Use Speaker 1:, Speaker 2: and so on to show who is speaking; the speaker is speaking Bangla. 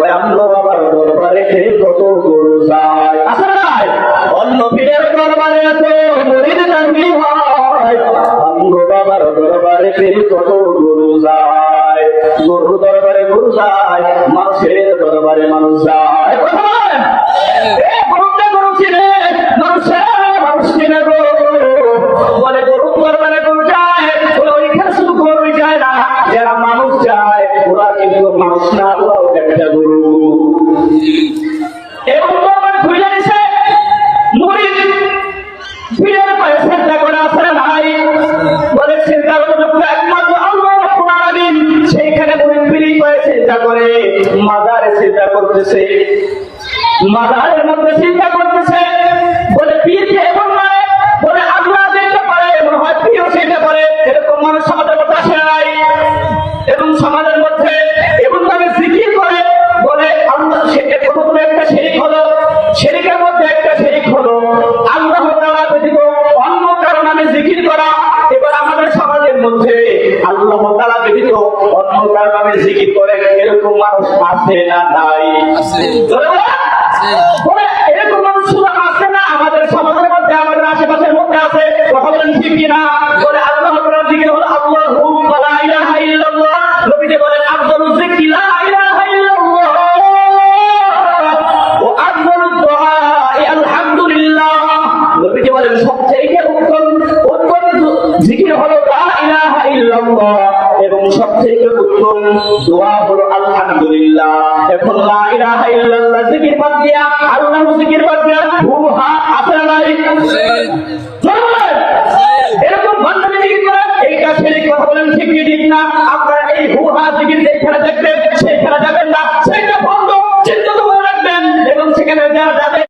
Speaker 1: বলে আমগো বাবার দরবারে কত গরু যায়, আছে না? অন্য পীরের দরবারে তো মুরিদ তাঙ্গি হয়, আমগো বাবার দরবারে কত গরু যায়। গরু দরবারে গরু যায়, মানুষের দরবারে মানুষ যায়। গরু চিনে মানুষ চিনে গো, বলে গরু দরবারে গরু যায়, ওইখানে শুধু গরুই যায় না, যারা মানুষ যায় ওরা কিন্তু মানুষ না, ওরাও একটা গরু। এবং দরবারে খুলে দিছে মুরিদ পীরের পায়ে চিন্তা করে আসলে নাই, বলে চিন্তা করতে একমাত্র আল্লাহ রাব্বুল আলামিন। সেইখানে মুরিদ পীরের পায়ে চিন্তা করে মাজারে চিন্তা করতেছে, মাজারের মধ্যে চিন্তা করতেছে, বলে পীরকে এমন নয়, বলে আল্লাহ যেতে পারে মনে হয় পীরও সেটা পারে, এরকম মানুষ সমাজের মধ্যে আসে নাই। এবং সমাজের মধ্যে এমন ভাবে জিকির করে, বলে আল্লাহ সেটা কোনো একটা শিরিক হলো, শিরিকের মধ্যে একটা শিরিক হলো আল্লাহ তাআলা ব্যতীত অন্য কারো নামে জিকির করা। এবার আমাদের সমাজের মধ্যে আল্লাহ তাআলা ব্যতীত অন্য কারো নামে জিকির করে এরকম মানুষ আছে না নাই? এরকম মানুষ শুধু আছে না, আমাদের সমাজের মধ্যে, আমাদের আশেপাশের মধ্যে আছে। কথা বলেন ঠিক কিনা? বলে আল্লাহ তাআলার জিকির হলো আল্লাহু লা ইলাহা ইল্লাল্লাহ। নবীজি বলেন আফদালুজ যিকরি লা ইলাহা ইল্লাল্লাহ ওয়া আফদালুদ দুআ আলহামদুলিল্লাহ। নবীজি বলেন সবচেয়ে উত্তম জিকির হলো লা ইলাহা ইল্লাল্লাহ এবং সবচেয়ে উত্তম দোয়া হলো আলহামদুলিল্লাহ। এখন লা ইলাহা ইল্লাল্লাহ জিকির বাদ দিয়া আল্লাহ জিকির বাদ দিয়া হুহা আছে না নাই? এরকম বান্দামি জিকির করে এইটা শিরক। কথা বলেন ঠিক কি ঠিক না? আপনারা এই হুহা জিকির যেখানে দেখবেন সেখানে যাবেন না, সেটা বন্ধ চিন্তা করে রাখবেন। এবং সেখানে যারা যাবে